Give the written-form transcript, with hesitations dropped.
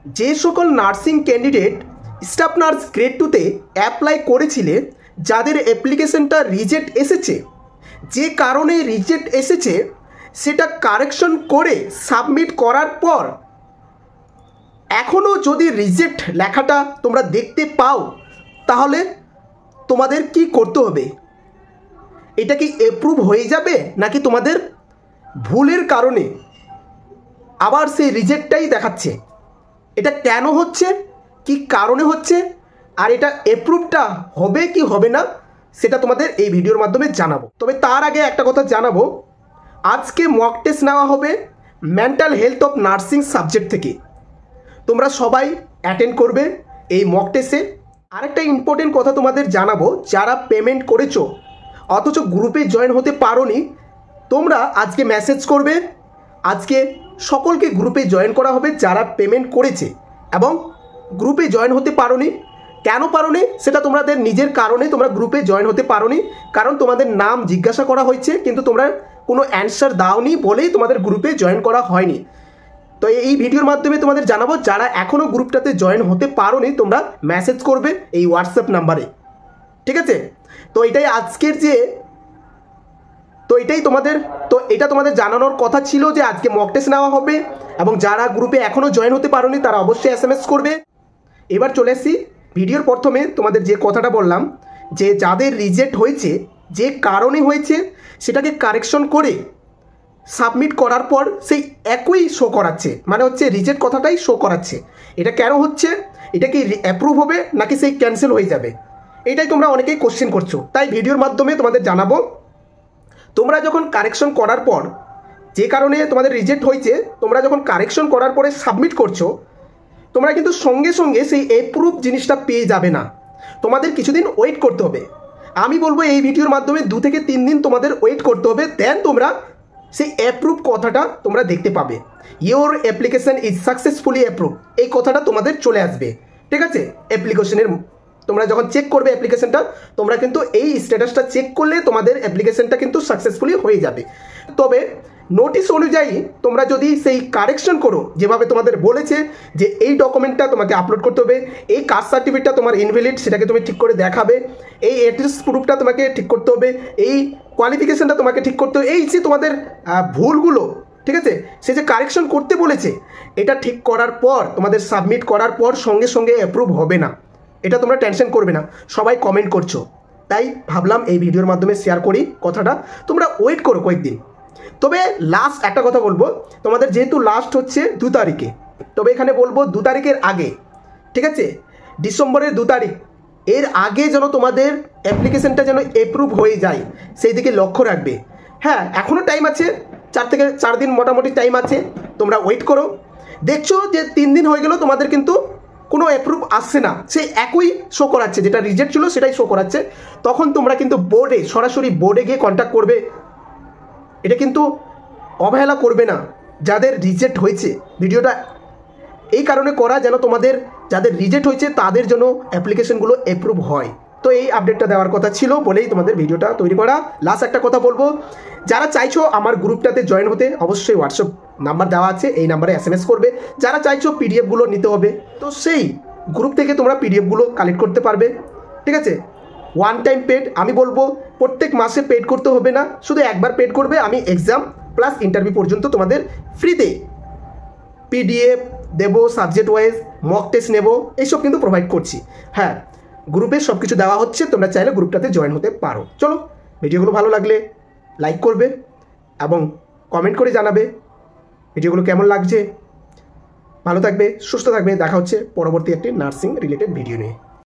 যে সকল nursing candidate staff nurse grade 2-তে অ্যাপ্লাই করেছিলে, যাদের অ্যাপ্লিকেশনটা রিজেক্ট এসেছে, যে কারণে রিজেক্ট এসেছে সেটা কারেকশন করে সাবমিট করার পর এখনও যদি রিজেক্ট লেখাটা তোমরা দেখতে পাও, তাহলে তোমাদের কি করতে হবে? এটা কি অ্যাপ্রুভ হয়ে যাবে, নাকি তোমাদের ভুলের কারণে আবার সেই রিজেক্টটাই দেখাচ্ছে? এটা কেন হচ্ছে, কি কারণে হচ্ছে, আর এটা অ্যাপ্রুভটা হবে কি হবে না সেটা তোমাদের এই ভিডিওর মাধ্যমে জানাবো। তবে তার আগে একটা কথা জানাবো, আজকে মক টেস্ট নেওয়া হবে mental health of nursing subject থেকে। তোমরা সবাই অ্যাটেন্ড করবে এই মক টেস্টে। আরেকটা ইম্পর্টেন্ট কথা তোমাদের জানাবো, যারা পেমেন্ট করেছো অথচ গ্রুপে জয়েন হতে পারোনি, তোমরা আজকে মেসেজ করবে। আজকে সকলকে গ্রুপে জয়েন করা হবে যারা পেমেন্ট করেছে এবং গ্রুপে জয়েন হতে পারোনি। কেন পারোনি সেটা তোমাদের নিজের কারণে তোমরা গ্রুপে জয়েন হতে পারোনি, কারণ তোমাদের নাম জিজ্ঞাসা করা হয়েছে কিন্তু তোমরা কোনো অ্যান্সার দাওনি বলেই তোমাদের গ্রুপে জয়েন করা হয়নি। তো এই ভিডিওর মাধ্যমে তোমাদের জানাবো, যারা এখনও গ্রুপটাতে জয়েন হতে পারোনি তোমরা মেসেজ করবে এই হোয়াটসঅ্যাপ নাম্বারে, ঠিক আছে? তো এটাই আজকের এটা তোমাদের জানানোর কথা ছিল যে আজকে মক টেস্ট নেওয়া হবে এবং যারা গ্রুপে এখনও জয়েন হতে পারোনি তারা অবশ্যই SMS করবে। এবার চলে এসেছি ভিডিওর প্রথমে তোমাদের যে কথাটা বললাম, যে যাদের রিজেক্ট হয়েছে, যে কারণে হয়েছে সেটাকে কারেকশন করে সাবমিট করার পর সেই একই শো করাচ্ছে, মানে হচ্ছে রিজেক্ট কথাটাই শো করাচ্ছে। এটা কেন হচ্ছে? এটা কি অ্যাপ্রুভ হবে নাকি সেই ক্যান্সেল হয়ে যাবে? এটাই তোমরা অনেকেই কোশ্চেন করছো, তাই ভিডিওর মাধ্যমে তোমাদের জানাবো। তোমরা যখন কারেকশন করার পর, যে কারণে তোমাদের রিজেক্ট হয়েছে, তোমরা যখন কারেকশন করার পরে সাবমিট করছো, তোমরা কিন্তু সঙ্গে সঙ্গে সেই অ্যাপ্রুভ জিনিসটা পেয়ে যাবে না, তোমাদের কিছুদিন ওয়েট করতে হবে। আমি বলবো এই ভিডিওর মাধ্যমে 2 থেকে 3 দিন তোমাদের ওয়েট করতে হবে, দেন তোমরা সেই অ্যাপ্রুভ কথাটা তোমরা দেখতে পাবে। Your application is successfully approve, এই কথাটা তোমাদের চলে আসবে, ঠিক আছে? অ্যাপ্লিকেশনের তোমরা যখন চেক করবে অ্যাপ্লিকেশনটা, তোমরা কিন্তু এই স্ট্যাটাসটা চেক করলে তোমাদের অ্যাপ্লিকেশনটা কিন্তু সাকসেসফুলি হয়ে যাবে। তবে নোটিশ অনুযায়ী তোমরা যদি সেই কারেকশন করো, যেভাবে তোমাদের বলেছে যে এই ডকুমেন্টটা তোমাকে আপলোড করতে হবে, এই কাস্ট সার্টিফিকেটটা তোমার ইনভ্যালিড সেটাকে তুমি ঠিক করে দেখাবে, এই অ্যাড্রেস প্রুফটা তোমাকে ঠিক করতে হবে, এই কোয়ালিফিকেশনটা তোমাকে ঠিক করতে হবে, এই যে তোমাদের ভুলগুলো, ঠিক আছে, সে যে কারেকশন করতে বলেছে, এটা ঠিক করার পর তোমাদের সাবমিট করার পর সঙ্গে সঙ্গে অ্যাপ্রুভ হবে না। এটা তোমরা টেনশন করবে না, সবাই কমেন্ট করছো, তাই ভাবলাম এই ভিডিওর মাধ্যমে শেয়ার করি কথাটা। তোমরা ওয়েট করো কয়েকদিন। তবে লাস্ট একটা কথা বলবো, তোমাদের যেহেতু লাস্ট হচ্ছে 2 তারিখে, তবে এখানে বলবো 2 তারিখের আগে, ঠিক আছে, ডিসেম্বরের 2 তারিখ, এর আগে যেন তোমাদের অ্যাপ্লিকেশনটা যেন অ্যাপ্রুভ হয়ে যায় সেই দিকে লক্ষ্য রাখবে। হ্যাঁ, এখনও টাইম আছে, 4 থেকে 4 দিন মোটামুটি টাইম আছে, তোমরা ওয়েট করো। দেখছো যে 3 দিন হয়ে গেল তোমাদের কিন্তু কোনো অ্যাপ্রুভ আসছে না, সেই একই শো করাচ্ছে, যেটা রিজেক্ট ছিল সেটাই শো করাচ্ছে, তখন তোমরা কিন্তু বোর্ডে সরাসরি বোর্ডে গিয়ে কন্ট্যাক্ট করবে। এটা কিন্তু অবহেলা করবে না। যাদের রিজেক্ট হয়েছে, ভিডিওটা এই কারণে করা যেন তোমাদের যাদের রিজেক্ট হয়েছে তাদের জন্য অ্যাপ্লিকেশনগুলো অ্যাপ্রুভ হয়। তো এই আপডেটটা দেওয়ার কথা ছিল বলেই তোমাদের ভিডিওটা তৈরি করা। লাস্ট একটা কথা বলবো, যারা চাইছো আমার গ্রুপটাতে জয়েন হতে, অবশ্যই হোয়াটসঅ্যাপ নাম্বার দেওয়া আছে, এই নাম্বারে SMS করবে। যারা চাইছো PDF-গুলো নিতে হবে, তো সেই গ্রুপ থেকে তোমরা PDF-গুলো কালেক্ট করতে পারবে, ঠিক আছে? 1 টাইম পেড, আমি বলবো প্রত্যেক মাসে পেড করতে হবে না, শুধু একবার পেড করবে। আমি এক্সাম প্লাস ইন্টারভিউ পর্যন্ত তোমাদের ফ্রিতে PDF দেবো, সাবজেক্ট ওয়াইজ মক টেস্ট নেব, এইসব কিন্তু প্রোভাইড করছি। হ্যাঁ, গ্রুপে সব কিছু দেওয়া হচ্ছে, তোমরা চাইলে গ্রুপটাতে জয়েন হতে পারো। চলো, ভিডিওগুলো ভালো লাগলে লাইক করবে এবং কমেন্ট করে জানাবে ভিডিওগুলো কেমন লাগছে। ভালো থাকবে, সুস্থ থাকবে, দেখা হচ্ছে পরবর্তী একটি নার্সিং রিলেটেড ভিডিও নিয়ে।